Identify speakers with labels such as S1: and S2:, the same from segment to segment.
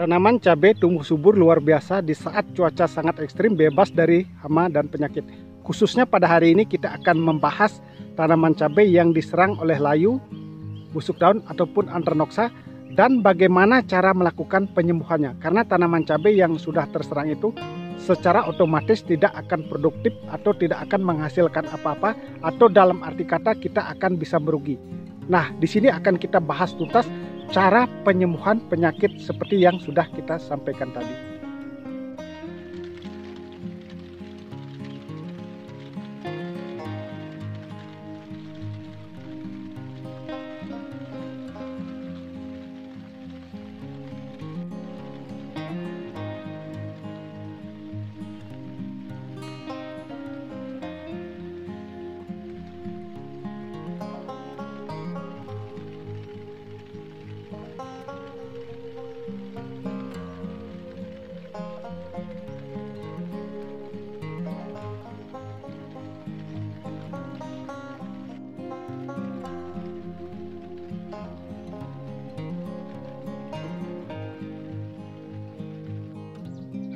S1: Tanaman cabai tumbuh subur luar biasa di saat cuaca sangat ekstrim, bebas dari hama dan penyakit. Khususnya pada hari ini kita akan membahas tanaman cabai yang diserang oleh layu, busuk daun ataupun anthranoxa, dan bagaimana cara melakukan penyembuhannya. Karena tanaman cabai yang sudah terserang itu secara otomatis tidak akan produktif atau tidak akan menghasilkan apa-apa, atau dalam arti kata kita akan bisa merugi. Nah, di sini akan kita bahas tuntas cara penyembuhan penyakit seperti yang sudah kita sampaikan tadi.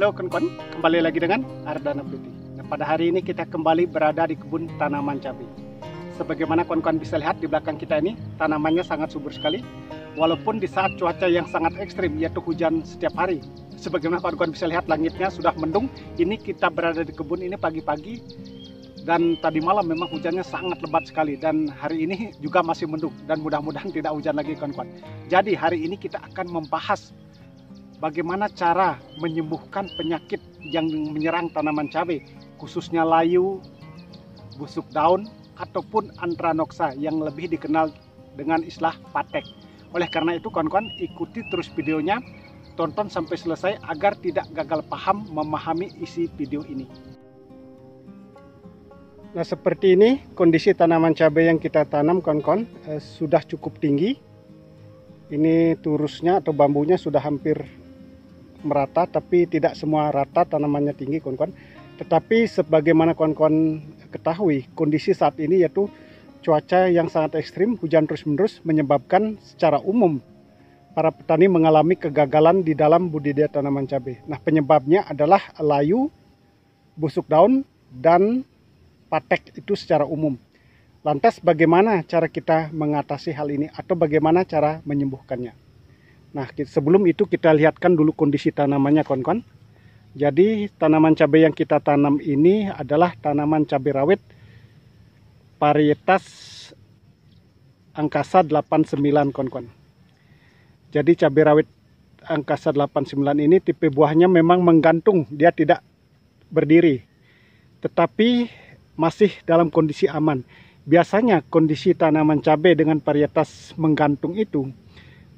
S1: Halo kawan-kawan, kembali lagi dengan Ardana Beauty. Nah, pada hari ini kita kembali berada di kebun tanaman cabai. Sebagaimana kawan-kawan bisa lihat di belakang kita ini, tanamannya sangat subur sekali. Walaupun di saat cuaca yang sangat ekstrim, yaitu hujan setiap hari. Sebagaimana kawan-kawan bisa lihat, langitnya sudah mendung. Ini kita berada di kebun ini pagi-pagi, dan tadi malam memang hujannya sangat lebat sekali. Dan hari ini juga masih mendung, dan mudah-mudahan tidak hujan lagi kawan-kawan. Jadi hari ini kita akan membahas bagaimana cara menyembuhkan penyakit yang menyerang tanaman cabai, khususnya layu, busuk daun, ataupun anthranoxa yang lebih dikenal dengan istilah patek. Oleh karena itu kawan-kawan, ikuti terus videonya, tonton sampai selesai agar tidak gagal paham memahami isi video ini. Nah, seperti ini kondisi tanaman cabai yang kita tanam kawan-kawan, sudah cukup tinggi. Ini turusnya atau bambunya sudah hampir merata, tapi tidak semua rata tanamannya tinggi kawan-kawan. Tetapi sebagaimana kawan-kawan ketahui, kondisi saat ini yaitu cuaca yang sangat ekstrim, hujan terus-menerus menyebabkan secara umum para petani mengalami kegagalan di dalam budidaya tanaman cabai. Nah, penyebabnya adalah layu, busuk daun, dan patek itu secara umum. Lantas bagaimana cara kita mengatasi hal ini atau bagaimana cara menyembuhkannya? Nah, sebelum itu kita lihatkan dulu kondisi tanamannya kawan-kawan. Jadi tanaman cabai yang kita tanam ini adalah tanaman cabai rawit varietas angkasa 89 kawan-kawan. Jadi cabai rawit angkasa 89 ini tipe buahnya memang menggantung, dia tidak berdiri, tetapi masih dalam kondisi aman. Biasanya kondisi tanaman cabai dengan varietas menggantung itu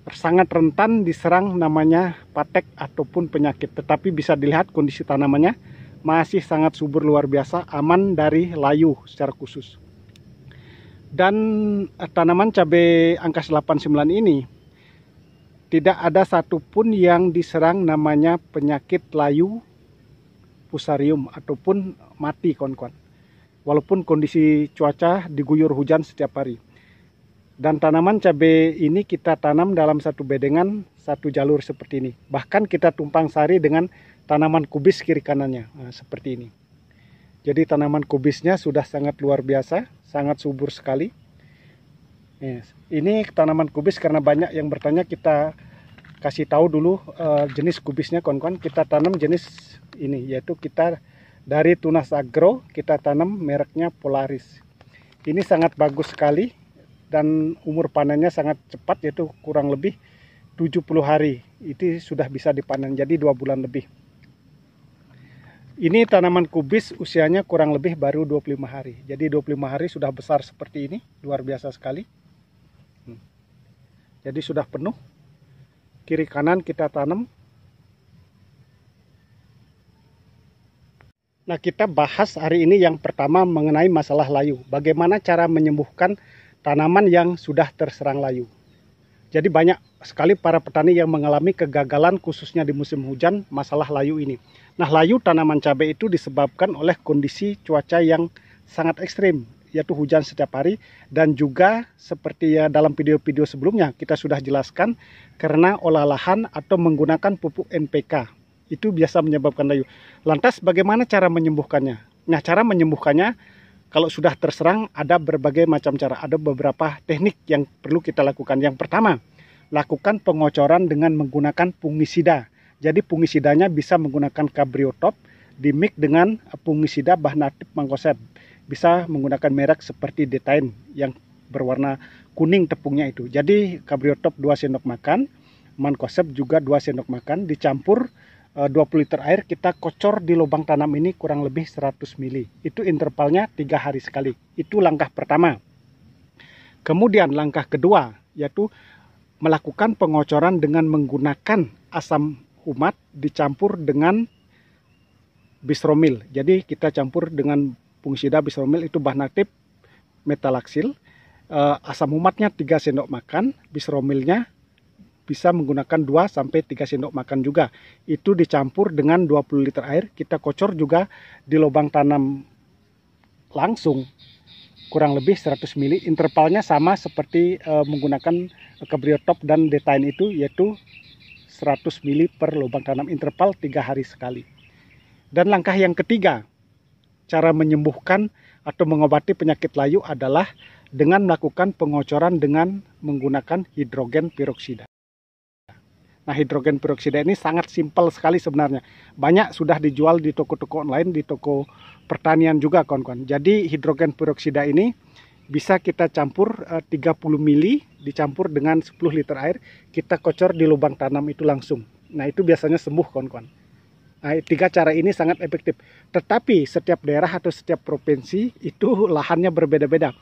S1: sangat rentan diserang namanya patek ataupun penyakit. Tetapi bisa dilihat kondisi tanamannya masih sangat subur luar biasa, aman dari layu secara khusus. Dan tanaman cabai angkasa 89 ini tidak ada satupun yang diserang namanya penyakit layu fusarium ataupun mati kawan-kawan. Walaupun kondisi cuaca diguyur hujan setiap hari. Dan tanaman cabai ini kita tanam dalam satu bedengan, satu jalur seperti ini. Bahkan kita tumpang sari dengan tanaman kubis kiri kanannya, nah, seperti ini. Jadi tanaman kubisnya sudah sangat luar biasa, sangat subur sekali. Yes. Ini tanaman kubis karena banyak yang bertanya, kita kasih tahu dulu jenis kubisnya kawan-kawan. Kita tanam jenis ini, yaitu kita dari Tunas Agro, kita tanam mereknya Polaris. Ini sangat bagus sekali. Dan umur panennya sangat cepat, yaitu kurang lebih 70 hari itu sudah bisa dipanen, jadi 2 bulan lebih. Ini tanaman kubis usianya kurang lebih baru 25 hari, jadi 25 hari sudah besar seperti ini, luar biasa sekali. Jadi sudah penuh, kiri kanan kita tanam. Nah, kita bahas hari ini yang pertama mengenai masalah layu, bagaimana cara menyembuhkan tanaman yang sudah terserang layu. Jadi banyak sekali para petani yang mengalami kegagalan khususnya di musim hujan masalah layu ini. Nah, layu tanaman cabai itu disebabkan oleh kondisi cuaca yang sangat ekstrim, yaitu hujan setiap hari, dan juga seperti ya dalam video-video sebelumnya kita sudah jelaskan, karena olah lahan atau menggunakan pupuk NPK itu biasa menyebabkan layu. Lantas bagaimana cara menyembuhkannya? Nah, cara menyembuhkannya kalau sudah terserang ada berbagai macam cara, ada beberapa teknik yang perlu kita lakukan. Yang pertama, lakukan pengocoran dengan menggunakan fungisida. Jadi fungisidanya bisa menggunakan Cabriotop dimix dengan fungisida Bahnaktif Mancozeb. Bisa menggunakan merek seperti Detain yang berwarna kuning tepungnya itu. Jadi Cabriotop 2 sendok makan, Mancozeb juga 2 sendok makan, dicampur 20 liter air, kita kocor di lubang tanam ini kurang lebih 100 ml. Itu intervalnya 3 hari sekali. Itu langkah pertama. Kemudian langkah kedua yaitu melakukan pengocoran dengan menggunakan asam humat dicampur dengan Bisromil. Jadi kita campur dengan fungisida Bisromil itu Bahnaktif Metalaxyl. Asam humatnya 3 sendok makan, Bisromilnya bisa menggunakan 2-3 sendok makan juga. Itu dicampur dengan 20 liter air, kita kocor juga di lubang tanam langsung kurang lebih 100 ml. Intervalnya sama seperti menggunakan Cabriotop dan Detain itu, yaitu 100 ml per lubang tanam, interval 3 hari sekali. Dan langkah yang ketiga, cara menyembuhkan atau mengobati penyakit layu adalah dengan melakukan pengocoran dengan menggunakan hidrogen peroksida. Nah, hidrogen peroksida ini sangat simpel sekali sebenarnya. Banyak sudah dijual di toko-toko online, di toko pertanian juga kawan-kawan. Jadi hidrogen peroksida ini bisa kita campur 30 ml dicampur dengan 10 liter air. Kita kocor di lubang tanam itu langsung. Nah, itu biasanya sembuh kawan-kawan. Nah, 3 cara ini sangat efektif. Tetapi setiap daerah atau setiap provinsi itu lahannya berbeda-beda.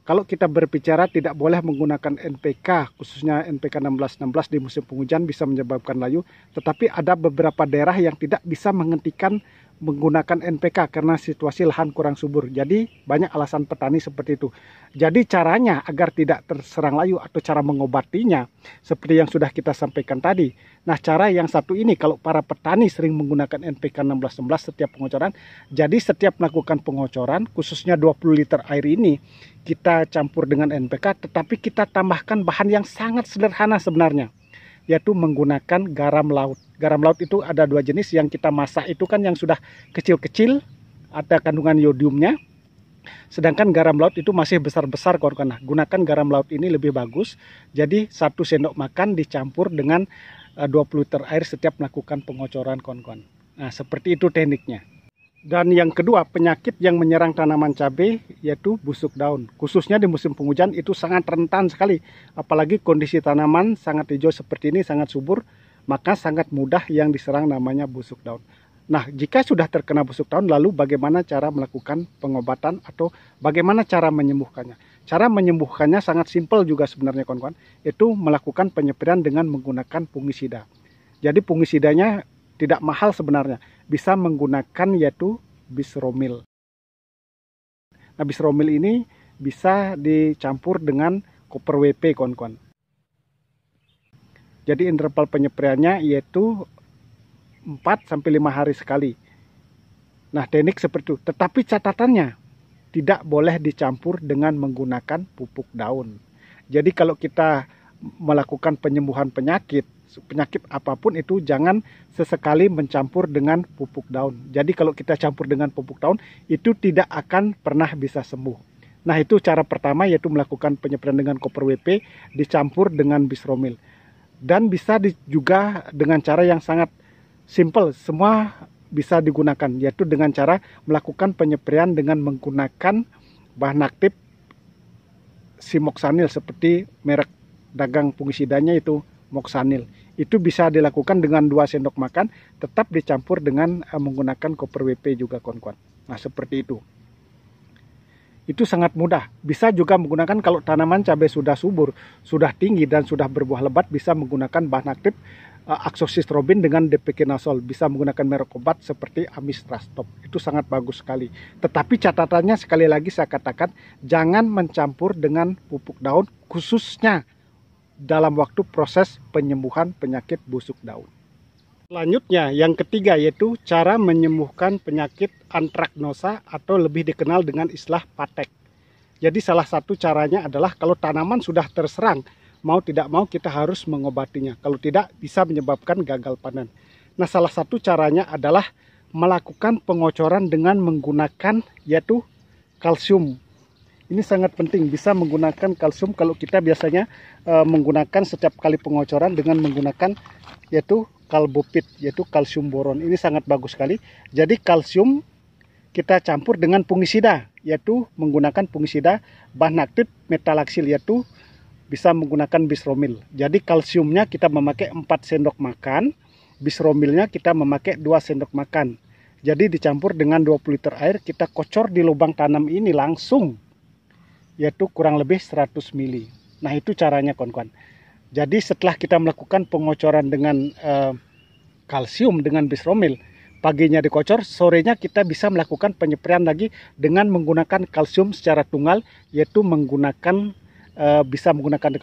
S1: Kalau kita berbicara tidak boleh menggunakan NPK, khususnya NPK 1616 di musim penghujan bisa menyebabkan layu. Tetapi ada beberapa daerah yang tidak bisa menghentikan menggunakan NPK karena situasi lahan kurang subur. Jadi banyak alasan petani seperti itu. Jadi caranya agar tidak terserang layu atau cara mengobatinya seperti yang sudah kita sampaikan tadi. Nah, cara yang satu ini kalau para petani sering menggunakan NPK 1616 setiap pengocoran, jadi setiap melakukan pengocoran khususnya 20 liter air ini kita campur dengan NPK, tetapi kita tambahkan bahan yang sangat sederhana sebenarnya, yaitu menggunakan garam laut. Garam laut itu ada 2 jenis, yang kita masak itu kan yang sudah kecil-kecil, ada kandungan yodiumnya. Sedangkan garam laut itu masih besar-besar kawan-kawan. Nah, gunakan garam laut ini lebih bagus. Jadi 1 sendok makan dicampur dengan 20 liter air setiap melakukan pengocoran kawan-kawan. Nah, seperti itu tekniknya. Dan yang kedua, penyakit yang menyerang tanaman cabai yaitu busuk daun. Khususnya di musim penghujan itu sangat rentan sekali. Apalagi kondisi tanaman sangat hijau seperti ini, sangat subur, maka sangat mudah yang diserang namanya busuk daun. Nah, jika sudah terkena busuk daun, lalu bagaimana cara melakukan pengobatan atau bagaimana cara menyembuhkannya? Cara menyembuhkannya sangat simpel juga sebenarnya kawan-kawan, yaitu melakukan penyemprotan dengan menggunakan fungisida. Jadi fungisidanya tidak mahal sebenarnya, bisa menggunakan yaitu Bisromil. Nah, Bisromil ini bisa dicampur dengan Copper WP kawan-kawan. Jadi interval penyemprotannya yaitu 4-5 hari sekali. Nah, teknik seperti itu. Tetapi catatannya tidak boleh dicampur dengan menggunakan pupuk daun. Jadi kalau kita melakukan penyembuhan penyakit apapun itu jangan sesekali mencampur dengan pupuk daun. Jadi kalau kita campur dengan pupuk daun itu tidak akan pernah bisa sembuh. Nah, itu cara pertama yaitu melakukan penyemprotan dengan Copper WP dicampur dengan Bisromil. Dan bisa juga dengan cara yang sangat simple, semua bisa digunakan, yaitu dengan cara melakukan penyemprotan dengan menggunakan bahan aktif Simoxanil seperti merek dagang fungisidanya itu Moxanil. Itu bisa dilakukan dengan 2 sendok makan, tetap dicampur dengan menggunakan Copper WP juga kawan-kawan. Nah, seperti itu. Itu sangat mudah. Bisa juga menggunakan kalau tanaman cabai sudah subur, sudah tinggi dan sudah berbuah lebat, bisa menggunakan bahan aktif Azoxystrobin dengan Depekinasol. Bisa menggunakan merek obat seperti Amistrastop. Itu sangat bagus sekali. Tetapi catatannya sekali lagi saya katakan, jangan mencampur dengan pupuk daun, khususnya dalam waktu proses penyembuhan penyakit busuk daun. Selanjutnya yang ketiga yaitu cara menyembuhkan penyakit antraknosa atau lebih dikenal dengan istilah patek. Jadi salah satu caranya adalah kalau tanaman sudah terserang, mau tidak mau kita harus mengobatinya. Kalau tidak, bisa menyebabkan gagal panen. Nah, salah satu caranya adalah melakukan pengocoran dengan menggunakan yaitu kalsium. Ini sangat penting, bisa menggunakan kalsium kalau kita biasanya menggunakan setiap kali pengocoran dengan menggunakan yaitu kalbopit, yaitu kalsium boron. Ini sangat bagus sekali. Jadi kalsium kita campur dengan fungisida, yaitu menggunakan fungisida bahan aktif metalaksil, yaitu bisa menggunakan bisromil. Jadi kalsiumnya kita memakai 4 sendok makan, bisromilnya kita memakai 2 sendok makan. Jadi dicampur dengan 20 liter air, kita kocor di lubang tanam ini langsung, yaitu kurang lebih 100 ml. Nah, itu caranya kawan-kawan. Jadi setelah kita melakukan pengocoran dengan kalsium dengan bisromil, paginya dikocor, sorenya kita bisa melakukan penyempraian lagi dengan menggunakan kalsium secara tunggal, yaitu menggunakan bisa menggunakan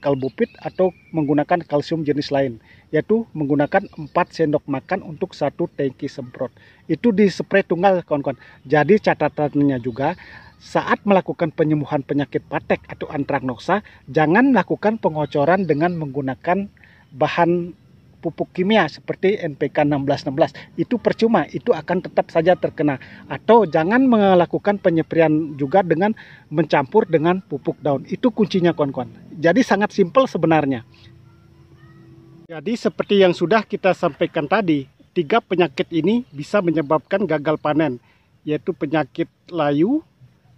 S1: kalbopit atau menggunakan kalsium jenis lain, yaitu menggunakan 4 sendok makan untuk 1 tangki semprot. Itu di spray tunggal kawan-kawan. Jadi catatannya juga, saat melakukan penyembuhan penyakit patek atau antraknosa, jangan melakukan pengocoran dengan menggunakan bahan pupuk kimia seperti NPK 1616. Itu percuma, itu akan tetap saja terkena. Atau jangan melakukan penyempraian juga dengan mencampur dengan pupuk daun. Itu kuncinya kawan-kawan. Jadi sangat simpel sebenarnya. Jadi seperti yang sudah kita sampaikan tadi, 3 penyakit ini bisa menyebabkan gagal panen, yaitu penyakit layu,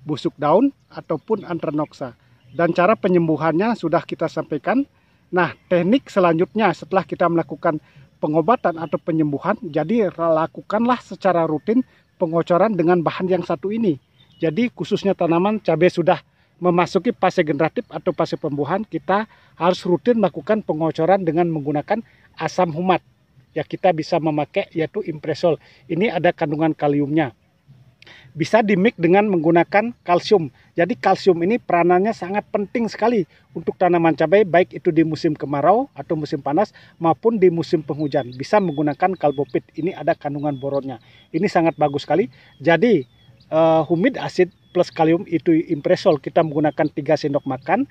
S1: busuk daun, ataupun antraknosa. Dan cara penyembuhannya sudah kita sampaikan. Nah, teknik selanjutnya setelah kita melakukan pengobatan atau penyembuhan, jadi lakukanlah secara rutin pengocoran dengan bahan yang satu ini. Jadi khususnya tanaman cabai sudah memasuki fase generatif atau fase pembuahan, kita harus rutin melakukan pengocoran dengan menggunakan asam humat. Ya, kita bisa memakai yaitu impresol. Ini ada kandungan kaliumnya. Bisa dimix dengan menggunakan kalsium. Jadi kalsium ini peranannya sangat penting sekali untuk tanaman cabai, baik itu di musim kemarau atau musim panas maupun di musim penghujan. Bisa menggunakan kalbopit. Ini ada kandungan boronnya. Ini sangat bagus sekali. Jadi humid acid plus kalium itu impresol kita menggunakan 3 sendok makan,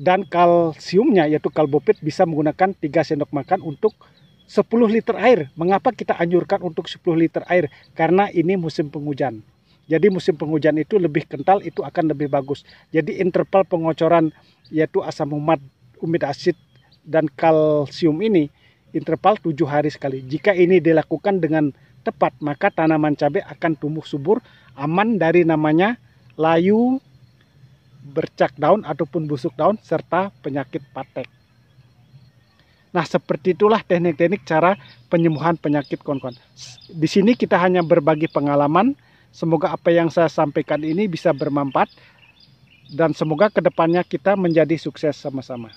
S1: dan kalsiumnya yaitu kalbopit bisa menggunakan 3 sendok makan untuk 10 liter air. Mengapa kita anjurkan untuk 10 liter air? Karena ini musim penghujan. Jadi musim penghujan itu lebih kental, itu akan lebih bagus. Jadi interval pengocoran yaitu asam humat, humid acid, dan kalsium ini interval 7 hari sekali. Jika ini dilakukan dengan tepat, maka tanaman cabai akan tumbuh subur, aman dari namanya layu, bercak daun ataupun busuk daun, serta penyakit patek. Nah, seperti itulah teknik-teknik cara penyembuhan penyakit kawan-kawan. Di sini kita hanya berbagi pengalaman. Semoga apa yang saya sampaikan ini bisa bermanfaat, dan semoga kedepannya kita menjadi sukses sama-sama.